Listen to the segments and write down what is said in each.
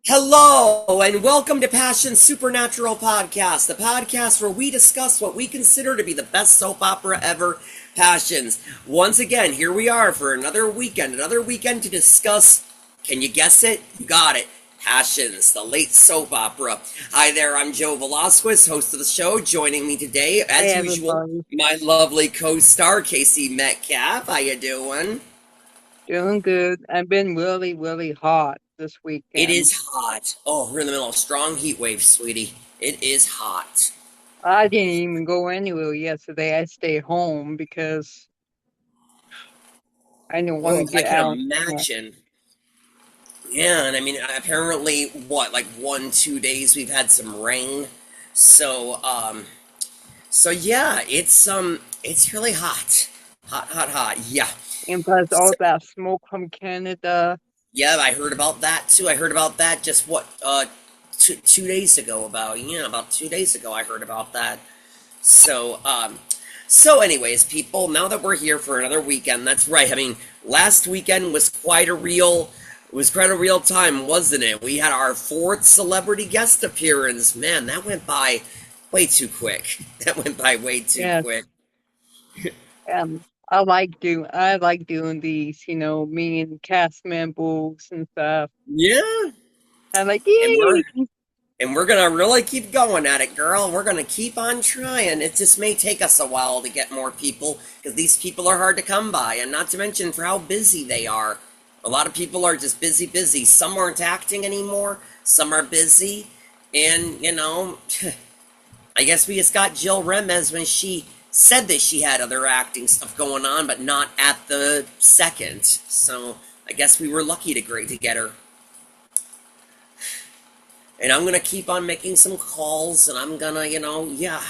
Hello, and welcome to Passion Supernatural Podcast, the podcast where we discuss what we consider to be the best soap opera ever, Passions. Once again, here we are for another weekend to discuss, can you guess it? You got it, Passions, the late soap opera. Hi there, I'm Joe Velasquez, host of the show. Joining me today, Hey as usual, everybody, my lovely co-star, Casey Metcalf. How you doing? doing good. I've been really hot this It weekend. is hot. Oh, we're in the middle of a strong heat wave, sweetie. It is hot. I didn't even go anywhere yesterday. I stayed home because I didn't want Oh, to I get can out. Yeah. imagine. Yeah, and I mean, apparently, what, like 1, 2 days we've had some rain. So, so yeah, it's really hot. Hot. Yeah. And plus all So, that smoke from Canada. yeah, I heard about that too. I heard about that just what, 2 days ago about 2 days ago I heard about that. So, anyways, people, now that we're here for another weekend, that's right. I mean, last weekend was quite a real time, wasn't it? We had our fourth celebrity guest appearance. Man, that went by way too quick. That went by way too Yes. quick. I like doing these, meeting cast members and stuff. Yeah, I'm like, and we're yay! and we're gonna really keep going at it, girl. We're gonna keep on trying. It just may take us a while to get more people because these people are hard to come by, and not to mention for how busy they are. A lot of people are just busy. Some aren't acting anymore. Some are busy, and I guess we just got Jill Remez when she said that she had other acting stuff going on, but not at the second. So I guess we were lucky to get her. And I'm gonna keep on making some calls, and I'm gonna, yeah.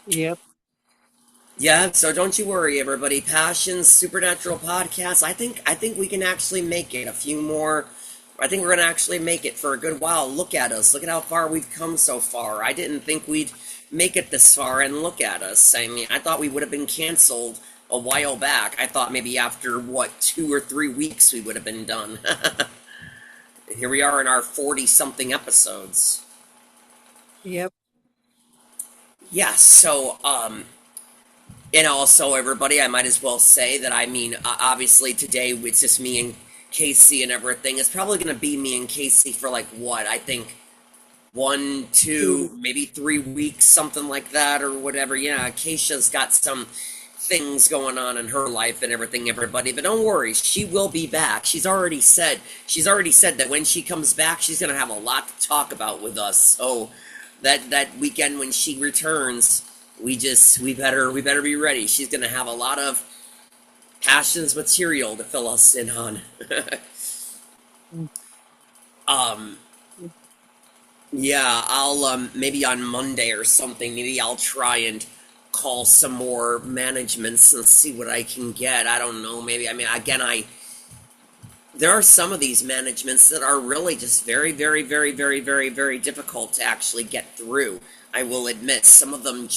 Yep. Yeah, so don't you worry, everybody. Passions Supernatural Podcast. I think we can actually make it. A few more. I think we're gonna actually make it for a good while. Look at us. Look at how far we've come so far. I didn't think we'd make it this far, and look at us. I mean, I thought we would have been canceled a while back. I thought maybe after what 2 or 3 weeks we would have been done. Here we are in our 40 something episodes. Yep. Yeah, so and also, everybody, I might as well say that I mean, obviously today it's just me and Casey and everything. It's probably going to be me and Casey for like what? I think one, Two. two, maybe 3 weeks, something like that, or whatever. Yeah, Keisha's got some things going on in her life and everything, everybody. But don't worry, she will be back. She's already said that when she comes back, she's going to have a lot to talk about with us. So that weekend when she returns, we better be ready. She's gonna have a lot of passions material to fill us in on. Mm. um, yeah, I'll maybe on Monday or something. Maybe I'll try and call some more managements and see what I can get. I don't know. Maybe I mean again I there are some of these managements that are really just very difficult to actually get through. I will admit, some of them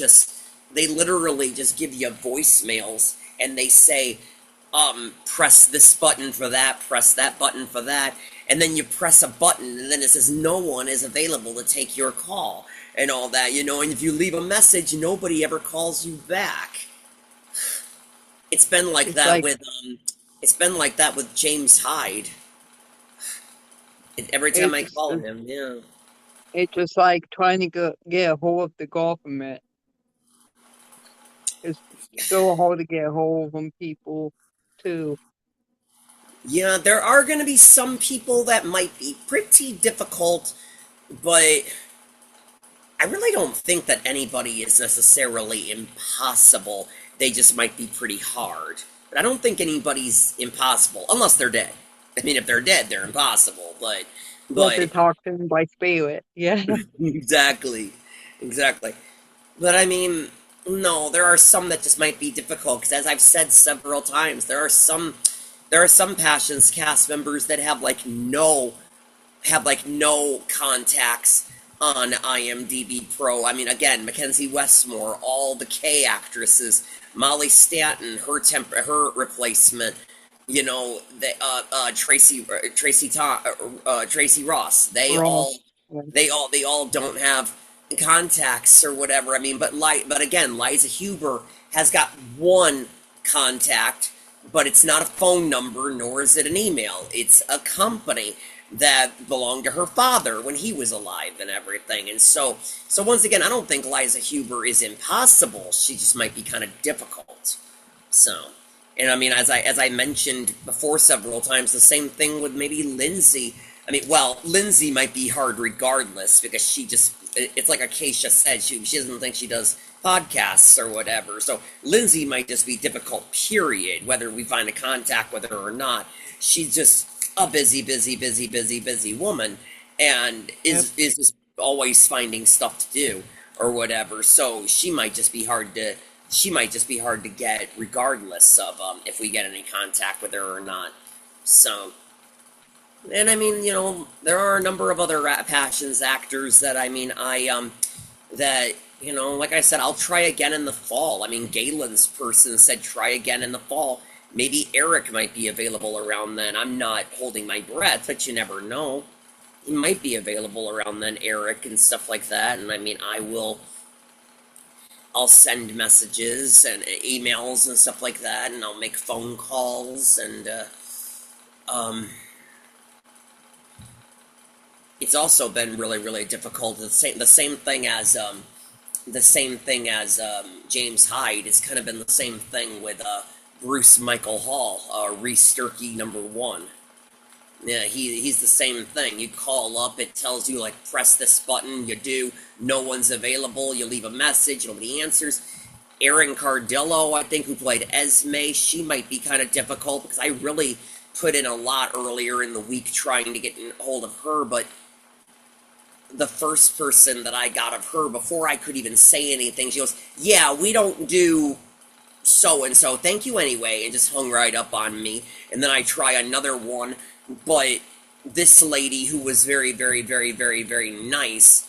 they literally just give you voicemails and they say, press this button for that, press that button for that, and then you press a button and then it says no one is available to take your call and all that, and if you leave a message, nobody ever calls you back. It's been like It's that like with it's been like that with James Hyde. Every time it's I just, call him, yeah. it's just like trying to get a hold of the government. It's so hard to get a hold from people too. Yeah, there are going to be some people that might be pretty difficult, but I really don't think that anybody is necessarily impossible. They just might be pretty hard. But I don't think anybody's impossible, unless they're dead. I mean, if they're dead, they're impossible, You have to but, talk to them by spirit. Yeah. exactly, exactly. But I mean, no, there are some that just might be difficult because, as I've said several times, there are some Passions cast members that have like no contacts on IMDb Pro. I mean, again, Mackenzie Westmore, all the K actresses, Molly Stanton, her replacement. Tracy Ross. Ross. Yeah. They all don't have contacts or whatever. I mean, but again, Liza Huber has got one contact, but it's not a phone number, nor is it an email. It's a company that belonged to her father when he was alive and everything. And so once again, I don't think Liza Huber is impossible. She just might be kind of difficult. So, and I mean, as I mentioned before several times, the same thing with maybe Lindsay. I mean, well, Lindsay might be hard regardless because it's like Acacia said, she doesn't think she does podcasts or whatever. So Lindsay might just be difficult, period, whether we find a contact with her or not. She's just a busy woman and Yep. is just always finding stuff to do or whatever. So she might just be hard to get regardless of if we get any contact with her or not. So, and I mean, there are a number of other Passions actors that I mean, that like I said, I'll try again in the fall. I mean, Galen's person said try again in the fall. Maybe Eric might be available around then. I'm not holding my breath, but you never know. He might be available around then, Eric, and stuff like that. And I mean, I'll send messages and emails and stuff like that, and I'll make phone calls, and um, it's also been really difficult. The same thing as James Hyde. It's kind of been the same thing with Bruce Michael Hall, Reese Sturkey #1. Yeah, he's the same thing. You call up, it tells you like press this button, you do, no one's available, you leave a message, nobody answers. Erin Cardillo, I think, who played Esme, she might be kind of difficult because I really put in a lot earlier in the week trying to get in hold of her, but the first person that I got of her before I could even say anything, she goes, "Yeah, we don't do so and so. Thank you anyway," and just hung right up on me. And then I try another one, but this lady who was very nice,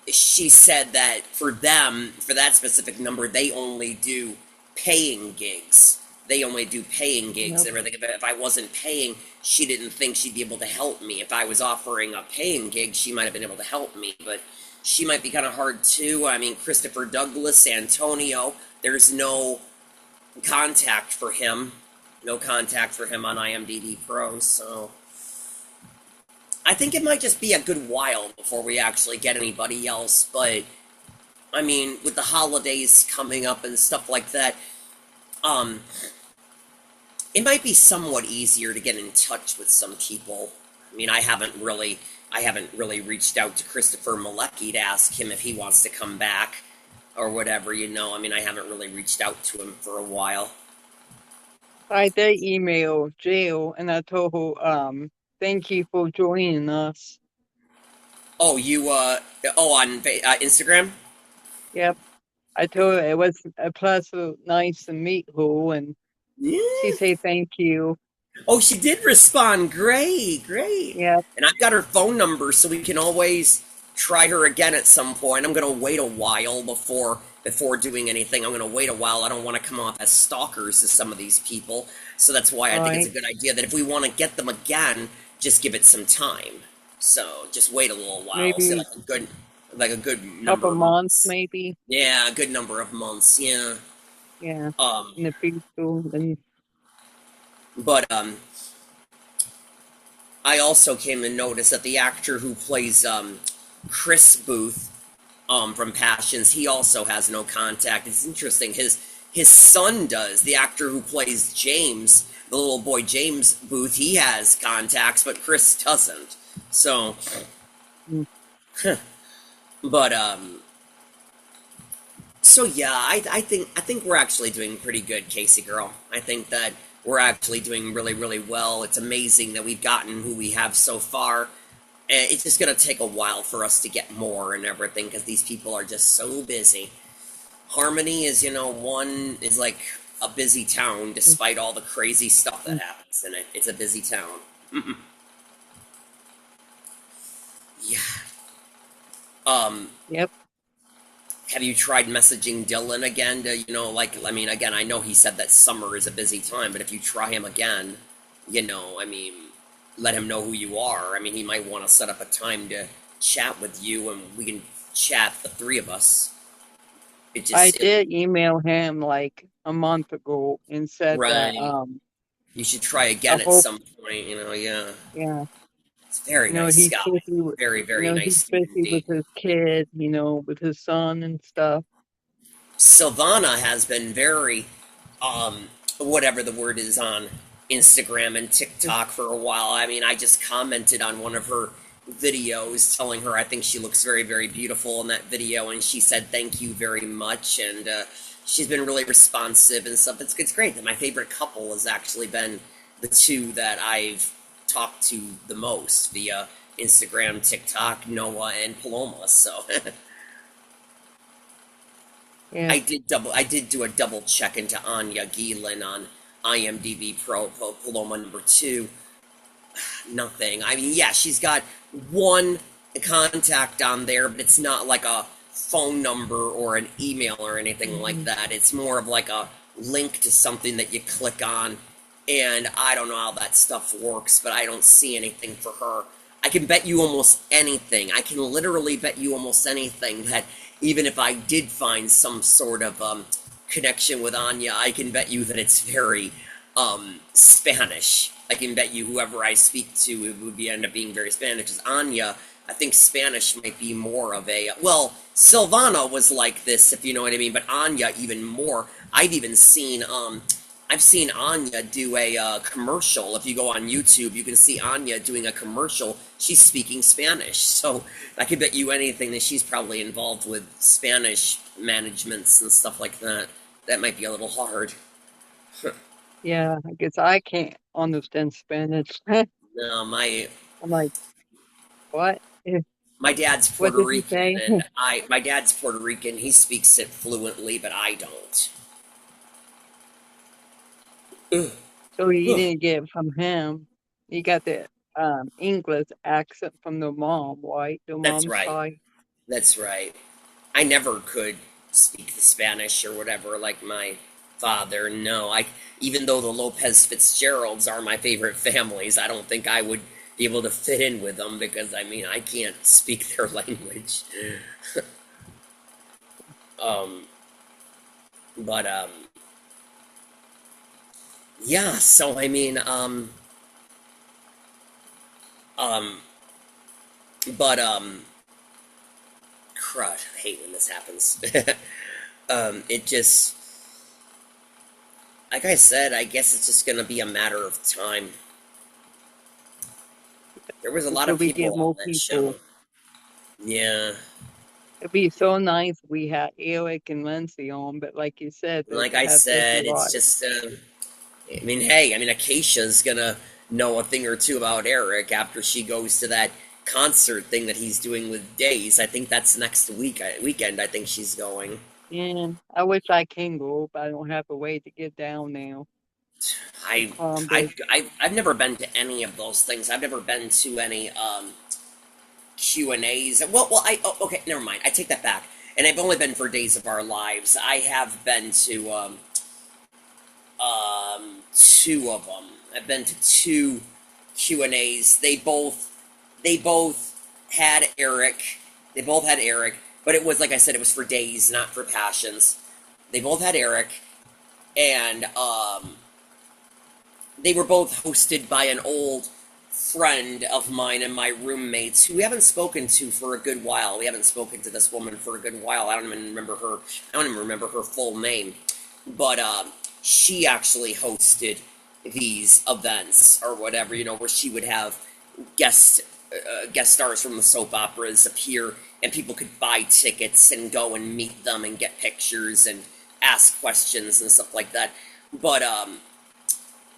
she said that for them, for that specific number, they only do paying gigs. They only do paying gigs Yep. and everything. If I wasn't paying, she didn't think she'd be able to help me. If I was offering a paying gig, she might have been able to help me, but she might be kind of hard too. I mean, Christopher Douglas, Antonio, there's no contact for him. No contact for him on IMDb Pro, so I think it might just be a good while before we actually get anybody else, but I mean, with the holidays coming up and stuff like that, um, it might be somewhat easier to get in touch with some people. I mean, I haven't really reached out to Christopher Malecki to ask him if he wants to come back or whatever, I mean, I haven't really reached out to him for a while. I did email Jill and I told her, thank you for joining us. Oh, on Instagram? Yep. I told her it was a pleasure, nice to meet her, and she Yeah. said thank you. Oh, she did respond. Great, great. Yep. And I've got her phone number, so we can always try her again at some point. I'm gonna wait a while before doing anything. I'm gonna wait a while. I don't want to come off as stalkers to some of these people, so that's why I think it's a Right. good idea that if we want to get them again, just give it some time. So just wait a little while, say Maybe like a good couple number of months, months. maybe. Yeah, a good number of months. Yeah. Yeah. Um, In the future. And but I also came to notice that the actor who plays Chris Booth from Passions, he also has no contact. It's interesting. His son does. The actor who plays James, the little boy James Booth, he has contacts, but Chris doesn't. So, mm, but so yeah, I think we're actually doing pretty good, Casey girl. I think that we're actually doing really well. It's amazing that we've gotten who we have so far. And it's just gonna take a while for us to get more and everything because these people are just so busy. Harmony is, one is like a busy town mm, despite all the crazy stuff that mm. happens in it. It's a busy town. Yeah. Um, Yep. have you tried messaging Dylan again to, like, I mean, again, I know he said that summer is a busy time, but if you try him again. I mean, let him know who you are. I mean, he might want to set up a time to chat with you, and we can chat, the three of us. It I just, it, did email him like a month ago and said that right. You should try I again at hope, some point, yeah. yeah, It's a very nice he's guy. busy with, Very, very he's nice dude busy with indeed. his kid, with his son and stuff. Silvana has been very, um, whatever the word is, on Instagram and TikTok for a while. I mean, I just commented on one of her videos telling her I think she looks very, very beautiful in that video, and she said thank you very much, and she's been really responsive and stuff. It's great. My favorite couple has actually been the two that I've talked to the most via Instagram, TikTok, Noah, and Paloma. So Yeah, I did do a double check into Anya Geelan on IMDb Pro Paloma number two. Nothing. I mean, yeah, she's got one contact on there, but it's not like a phone number or an email or anything like hmm that. It's more of like a link to something that you click on, and I don't know how that stuff works, but I don't see anything for her. I can bet you almost anything. I can literally bet you almost anything that even if I did find some sort of connection with Anya, I can bet you that it's very Spanish. I can bet you whoever I speak to, it would end up being very Spanish. Because Anya, I think Spanish might be more of a, well, Silvana was like this, if you know what I mean, but Anya even more. I've seen Anya do a commercial. If you go on YouTube, you can see Anya doing a commercial. She's speaking Spanish, so I could bet you anything that she's probably involved with Spanish managements and stuff like that. That might be a little hard. yeah, I guess I can't understand Spanish. No, I'm like, what? my dad's What Puerto did he Rican, say? and my dad's Puerto Rican. He speaks it fluently, but I don't. Ugh, So he ugh. didn't get it from him. He got the English accent from the mom, right? The That's mom's right. side. That's right. I never could speak the Spanish or whatever like my father. No, even though the Lopez Fitzgeralds are my favorite families, I don't think I would be able to fit in with them because I mean I can't speak their language. Um, but yeah. So I mean um, but crud. I hate when this happens. It just, like I said, I guess it's just gonna be a matter of time. There was a lot Until of we get people on more that people. show. Yeah, It'd be so nice if we had Eric and Lindsay on, but like you said, and they like I have busy said, it's lives. just. I mean, hey, I mean, Acacia's gonna know a thing or two about Eric after she goes to that concert thing that he's doing with Days. I think that's next weekend. I think she's going. And I wish I can go, but I don't have a way to get down now to I, Columbus. I've never been to any of those things. I've never been to any Q&As. Okay, never mind. I take that back. And I've only been for Days of Our Lives. I have been to two of them. I've been to two Q&As. They both had Eric. They both had Eric, but it was like I said, it was for Days, not for Passions. They both had Eric, and they were both hosted by an old friend of mine and my roommates who we haven't spoken to for a good while. We haven't spoken to this woman for a good while. I don't even remember her. I don't even remember her full name, but she actually hosted these events or whatever. Where she would have guest guest stars from the soap operas appear, and people could buy tickets and go and meet them and get pictures and ask questions and stuff like that. But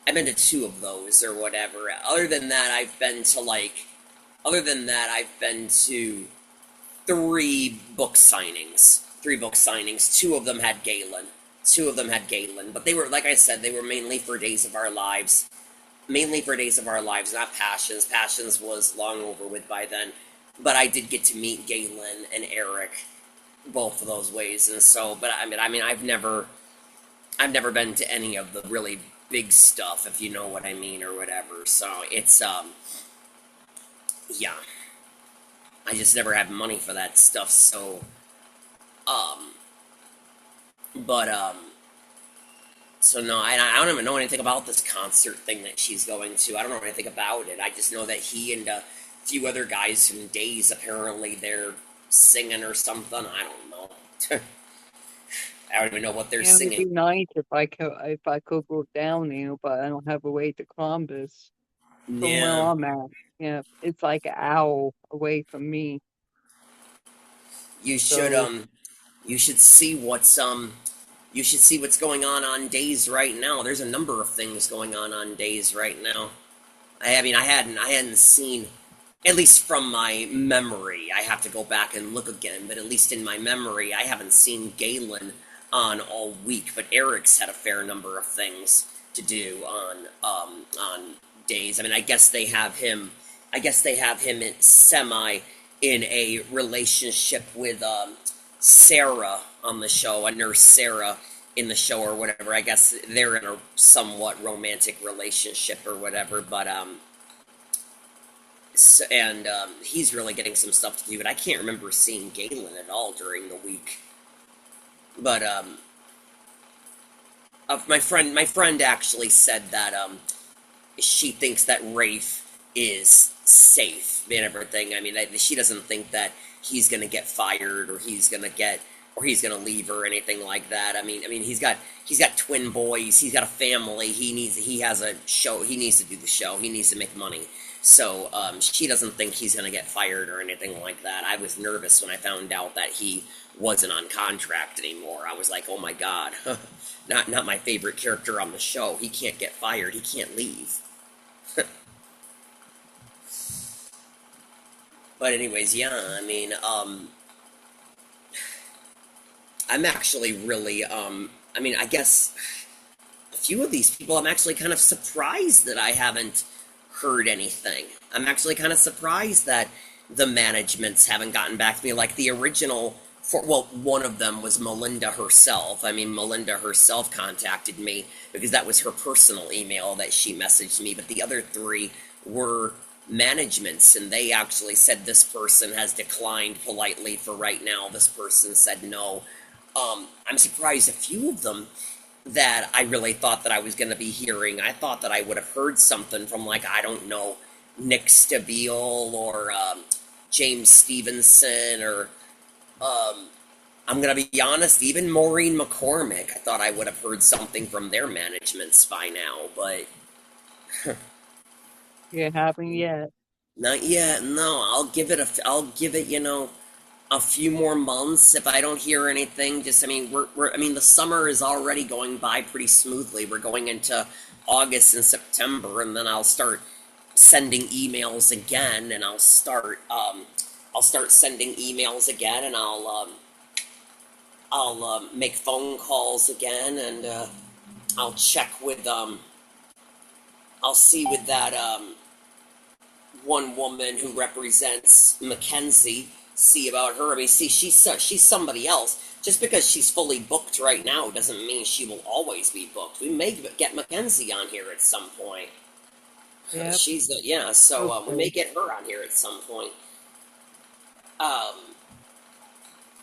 I've been to two of those or whatever. Other than that, I've been to three book signings. Three book signings. Two of them had Galen. But they were, like I said, they were mainly for Days of Our Lives. Mainly for Days of Our Lives, not Passions. Passions was long over with by then. But I did get to meet Galen and Eric both of those ways, and so. But I mean, I've never been to any of the really big stuff, if you know what I mean, or whatever. So it's yeah, I just never had money for that stuff. So um, but so no, I don't even know anything about this concert thing that she's going to. I don't know anything about it. I just know that he and a few other guys from Days apparently they're singing or something. I don't know. I don't even know what they're Yeah, it would singing. be nice if I could go down there, but I don't have a way to Columbus from where Yeah, I'm at. Yeah, it's like an hour away from me. you should So you should see what's going on Days right now. There's a number of things going on Days right now. I mean, I hadn't seen, at least from my memory. I have to go back and look again, but at least in my memory, I haven't seen Galen on all week. But Eric's had a fair number of things to do on Days. I mean, I guess they have him. I guess they have him in semi in a relationship with Sarah on the show, a nurse Sarah in the show or whatever. I guess they're in a somewhat romantic relationship or whatever, but and he's really getting some stuff to do. But I can't remember seeing Galen at all during the week. But my friend actually said that she thinks that Rafe is safe and everything. I mean, she doesn't think that he's gonna get fired or he's gonna leave or anything like that. I mean, he's got twin boys. He's got a family. He has a show. He needs to do the show. He needs to make money. So she doesn't think he's gonna get fired or anything like that. I was nervous when I found out that he wasn't on contract anymore. I was like, oh my god, not my favorite character on the show. He can't get fired. He can't leave. But anyways, yeah, I mean, I'm actually really, I mean, I guess a few of these people, I'm actually kind of surprised that I haven't heard anything. I'm actually kind of surprised that the managements haven't gotten back to me like the original. Well, one of them was Melinda herself. I mean, Melinda herself contacted me because that was her personal email that she messaged me, but the other three were managements, and they actually said this person has declined politely for right now. This person said no. I'm surprised a few of them that I really thought that I was going to be hearing. I thought that I would have heard something from, like, I don't know, Nick Stabile or James Stevenson or, I'm going to be honest, even Maureen McCormick. I thought I would have heard something from their managements by now, but you haven't yet. not yet. No, I'll give it, a few more months if I don't hear anything. Just, I mean, I mean, the summer is already going by pretty smoothly. We're going into August and September, and then I'll start sending emails again, and I'll start sending emails again, and I'll make phone calls again, and I'll check with I'll see with that one woman who represents Mackenzie, see about her. I mean, see, she's somebody else. Just because she's fully booked right now doesn't mean she will always be booked. We may get Mackenzie on here at some point. Yep. Yeah, so we may Okay. get her on here at some point. Um,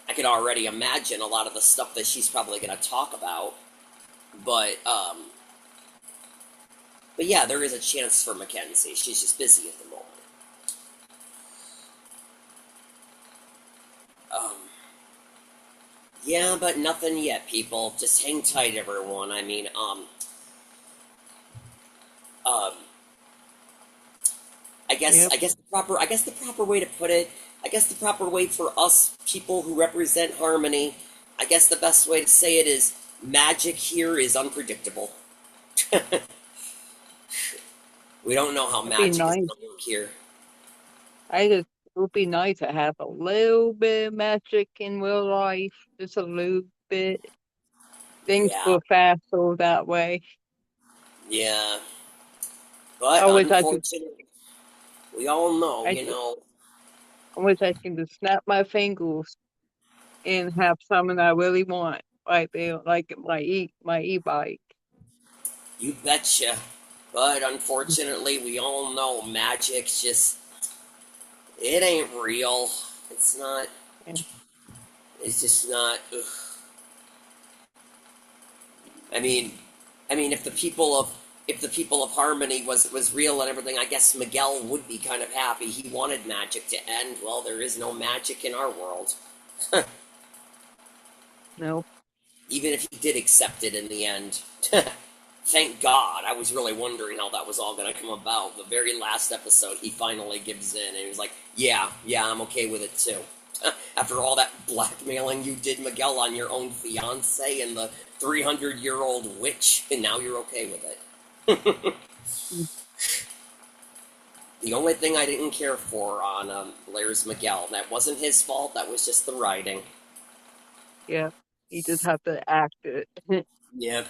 I could already imagine a lot of the stuff that she's probably going to talk about, but but yeah, there is a chance for Mackenzie. She's just busy at the moment. Um, Yeah, but nothing yet, people. Just hang tight, everyone. I mean, um, Yep. I guess the proper way to put it, I guess the proper way for us people who represent Harmony, I guess the best way to say it is magic here is unpredictable. We don't know how It'd be magic is nice. going to work here. It would be nice to have a little bit of magic in real life, just a little bit. Things Yeah, go faster that way. yeah. But I wish I could. unfortunately, we all know, I, I wish I could just snap my fingers and have something I really want right there, like my e-bike. You betcha. But unfortunately, we all know magic's just, it ain't real. It's not, Yeah. it's just not. Ugh. I mean, if the people of Harmony was real and everything, I guess Miguel would be kind of happy. He wanted magic to end. Well, there is no magic in our world. No. Even if he did accept it in the end. Thank God. I was really wondering how that was all going to come about. The very last episode, he finally gives in, and he was like, yeah, I'm okay with it too. After all that blackmailing you did, Miguel, on your own fiance and the 300-year-old witch, and now you're okay with it. Mm. The only thing I didn't care for on Blair's Miguel, that wasn't his fault, that was just the writing. Yeah. You just have to act it. Yep.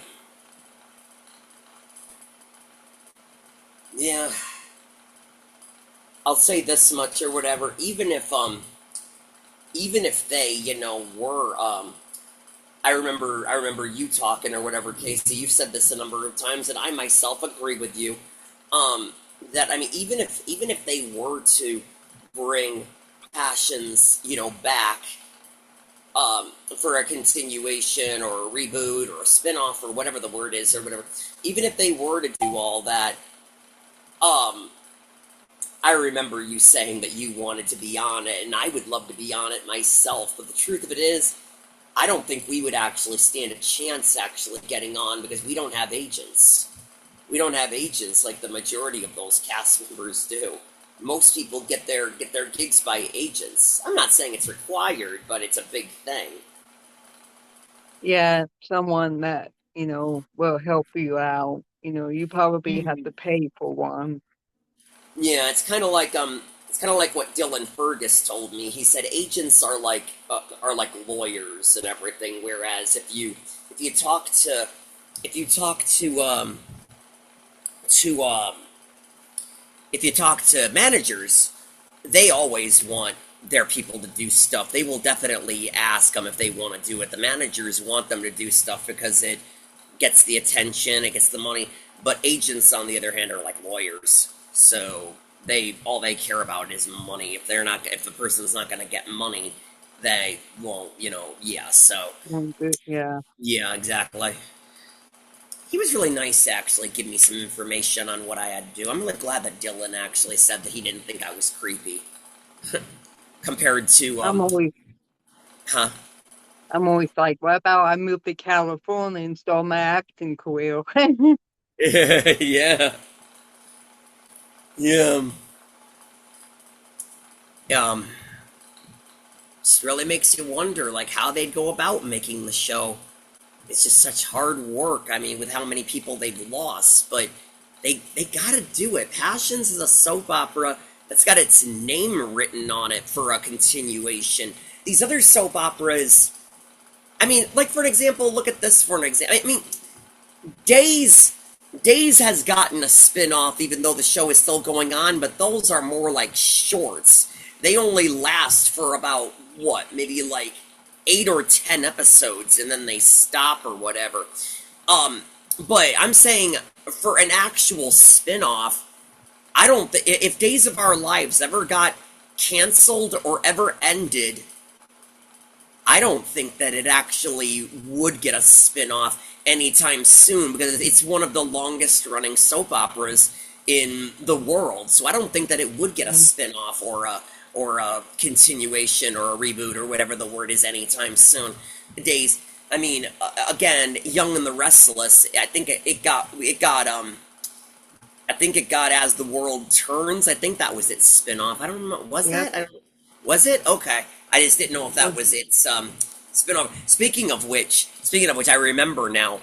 Yeah. I'll say this much or whatever, even if they, were I remember you talking or whatever, Casey, you've said this a number of times, and I myself agree with you. Um that, I mean, even if they were to bring Passions, back, for a continuation or a reboot or a spin-off or whatever the word is or whatever, even if they were to do all that, um I remember you saying that you wanted to be on it, and I would love to be on it myself, but the truth of it is, I don't think we would actually stand a chance actually getting on because we don't have agents. We don't have agents like the majority of those cast members do. Most people get their gigs by agents. I'm not saying it's required, but it's a big thing. Yeah, someone that, will help you out. You probably have to pay for one. Yeah, it's kind of like what Dylan Fergus told me. He said agents are like lawyers and everything. Whereas if you talk to if you talk to if you talk to managers, they always want their people to do stuff. They will definitely ask them if they want to do it. The managers want them to do stuff because it gets the attention, it gets the money. But agents, on the other hand, are like lawyers. So they care about is money. If the person's not going to get money, they won't. Yeah. So Yeah. yeah, exactly. He was really nice to actually give me some information on what I had to do. I'm really glad that Dylan actually said that he didn't think I was creepy compared to I'm always huh. I'm always like, what about I move to California and start my acting career? Yeah. Yeah. Um, just really makes you wonder, like, how they'd go about making the show. It's just such hard work. I mean, with how many people they've lost, but they gotta do it. Passions is a soap opera that's got its name written on it for a continuation. These other soap operas, I mean, like for an example, look at this for an example. I mean, Days Days has gotten a spin-off even though the show is still going on, but those are more like shorts. They only last for about what, maybe like 8 or 10 episodes and then they stop or whatever. Um but I'm saying for an actual spin-off, I don't if Days of Our Lives ever got canceled or ever ended, I don't think that it actually would get a spin-off anytime soon because it's one of the longest running soap operas in the world. So I don't think that it would get a spin-off or a continuation or a reboot or whatever the word is anytime soon. Days, I mean, again, Young and the Restless, I think it got As the World Turns. I think that was its spin-off. I don't know. Was Yep. that? Was it? Okay. I just didn't know if that Was was its spin-off. Speaking of which, I remember now.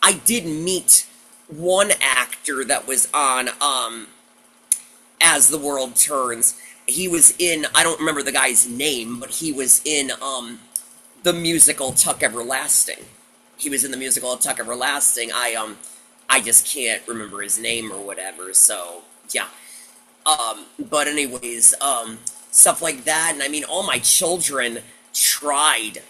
I did meet one actor that was on As the World Turns. He was in, I don't remember the guy's name, but he was in the musical Tuck Everlasting. He was in the musical Tuck Everlasting. I just can't remember his name or whatever. So yeah. But anyways, stuff like that, and I mean, all my children tried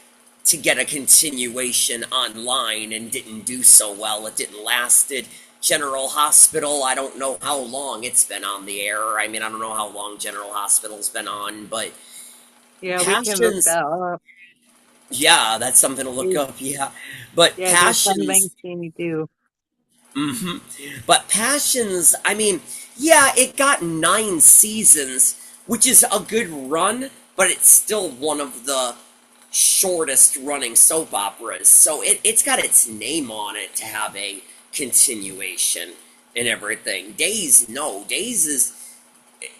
to get a continuation online and didn't do so well. It didn't last. General Hospital, I don't know how long it's been on the air. I mean, I don't know how long General Hospital's been on, but Yeah, we can look Passions, that up. yeah, that's something to look It- up, yeah. But Yeah, there's some things Passions, you do. hmm but Passions, I mean, yeah, it got 9 seasons, which is a good run, but it's still one of the shortest running soap operas. So it's got its name on it to have a continuation and everything. Days, no. Days is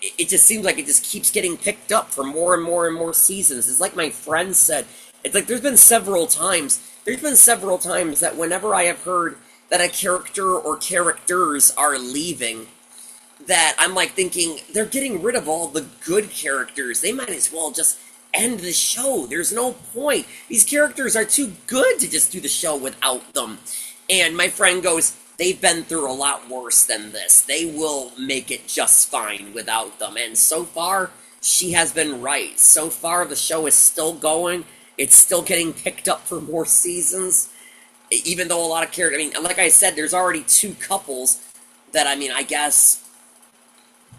it just seems like it just keeps getting picked up for more and more and more seasons. It's like my friend said. It's like there's been several times that whenever I have heard that a character or characters are leaving, that I'm like thinking they're getting rid of all the good characters. They might as well just end the show. There's no point. These characters are too good to just do the show without them. And my friend goes, they've been through a lot worse than this. They will make it just fine without them. And so far, she has been right. So far, the show is still going. It's still getting picked up for more seasons. Even though a lot of characters, I mean, like I said, there's already two couples that, I mean, I guess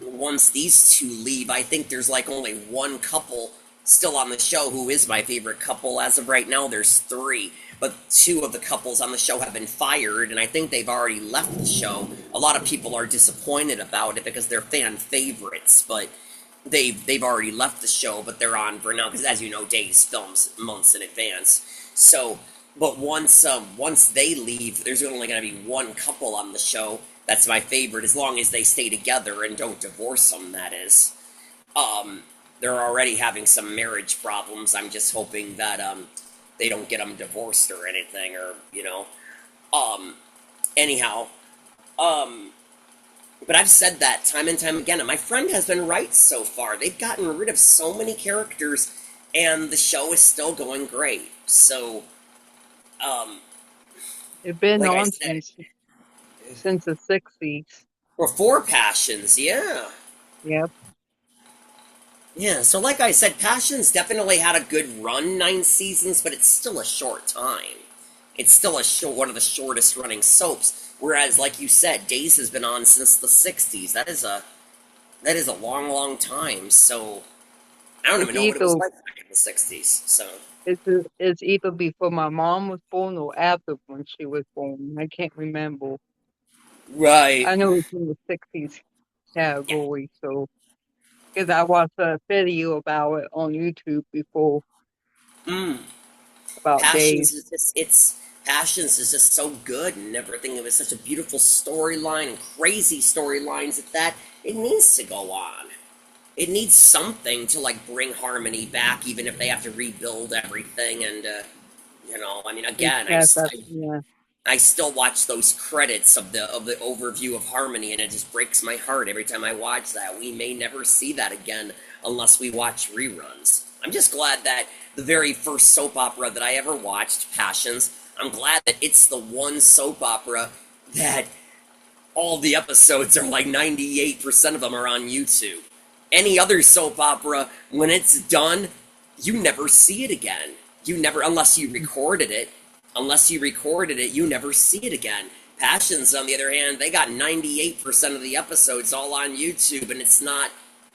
once these two leave, I think there's like only one couple still on the show who is my favorite couple. As of right now, there's three, but two of the couples on the show have been fired, and I think they've already left the show. A lot of people are disappointed about it because they're fan favorites, but they've already left the show, but they're on for now because, as you know, Days films months in advance. So, but once they leave, there's only going to be one couple on the show. That's my favorite, as long as they stay together and don't divorce them. That is. Um, they're already having some marriage problems. I'm just hoping that they don't get them divorced or anything, or Um, anyhow, um, but I've said that time and time again, and my friend has been right so far. They've gotten rid of so many characters, and the show is still going great. So, um, It's been like I on said, since the '60s. before Passions, yeah. Yep. Yeah, so like I said, Passions definitely had a good run, 9 seasons, but it's still a short time. It's still one of the shortest running soaps. Whereas, like you said, Days has been on since the '60s. That is a long, long time. So I don't It's even know what it was either like back in the '60s. So it's either before my mom was born or after when she was born. I can't remember. right, I know it's in the '60s yeah. category, so because I watched a video about it on YouTube before Mm. about Passions days. is just it's Passions is just so good and everything. It was such a beautiful storyline and crazy storylines at that. It needs to go on. It needs something to like bring harmony back, even if they have to rebuild everything. And I mean, again, Yeah, that's yeah. I still watch those credits of the overview of harmony, and it just breaks my heart every time I watch that. We may never see that again unless we watch reruns. I'm just glad that the very first soap opera that I ever watched, Passions, I'm glad that it's the one soap opera that all the episodes are like 98% of them are on YouTube. Any other soap opera, when it's done, you never see it again. You never, unless you recorded it. Unless you recorded it, you never see it again. Passions, on the other hand, they got 98% of the episodes all on YouTube, and it's not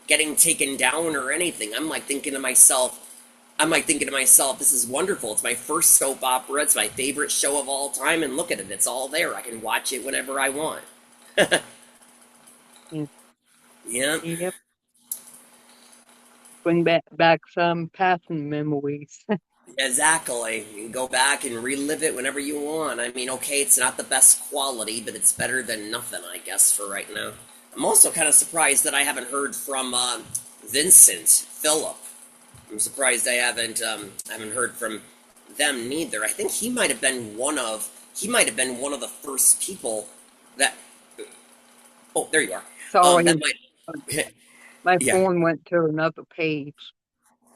getting taken down or anything. I'm like thinking to myself, this is wonderful. It's my first soap opera. It's my favorite show of all time, and look at it. It's all there. I can watch it whenever I want. Yeah. Yeah, Yep. Bring back some passing memories. exactly. You can go back and relive it whenever you want. I mean, okay, it's not the best quality, but it's better than nothing, I guess, for right now. I'm also kind of surprised that I haven't heard from Vincent Phillip. I'm surprised I haven't heard from them neither. I think he might have been one of the first people that. Oh, there you are. That Sorry, might. my Yeah. phone went to another page.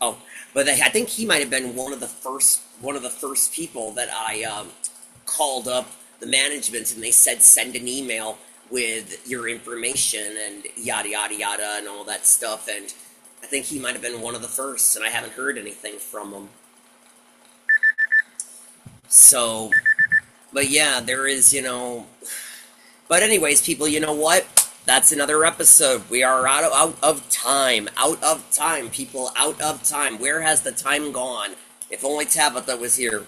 Oh, but I think he might have been one of the first people that I called up the management, and they said send an email with your information and yada yada yada and all that stuff. And I think he might have been one of the first, and I haven't heard anything from him. So, but yeah, there is. But anyways, people, you know what? That's another episode. We are out of time. Out of time, people. Out of time. Where has the time gone? If only Tabitha was here.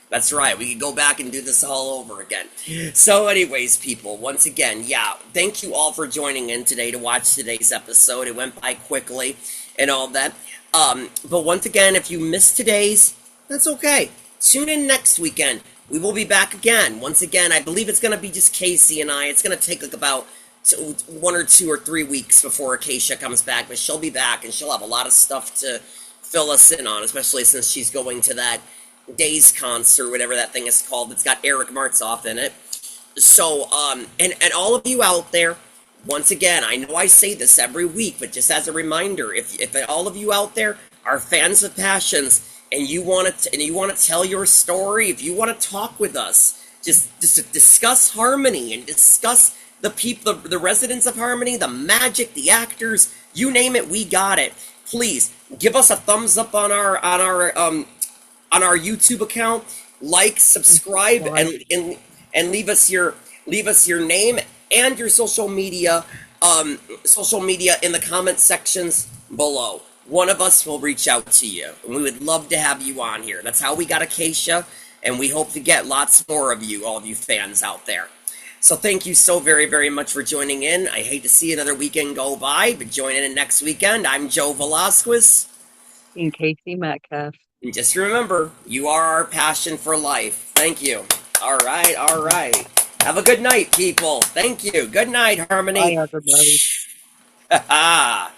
That's right. We could go back and do this all over again. So, anyways, people, once again, yeah, thank you all for joining in today to watch today's episode. It went by quickly and all that. But once again, if you missed today's, that's okay. Tune in next weekend. We will be back again. Once again, I believe it's going to be just Casey and I. It's going to take like about 1 or 2 or 3 weeks before Acacia comes back, but she'll be back and she'll have a lot of stuff to fill us in on, especially since she's going to that Days concert, whatever that thing is called. It's got Eric Martzoff in it. So, and all of you out there, once again, I know I say this every week, but just as a reminder, if all of you out there are fans of Passions and you want to tell your story, if you want to talk with us, just discuss Harmony and discuss the people, the residents of Harmony, the magic, the actors, you name it, we got it. Please give us a thumbs up on our YouTube account, like, subscribe, and leave us your name and your social media in the comment sections below. One of us will reach out to you, and we would love to have you on here. That's how we got Acacia, and we hope to get lots more of you, all of you fans out there. So thank you so very, very much for joining in. I hate to see another weekend go by, but join in next weekend. I'm Joe Velasquez. And Casey Metcalf. And just remember, you are our passion for life. Thank you. All right, all right. Have a good night, people. Thank you. Good night, Harmony. Bye, everybody.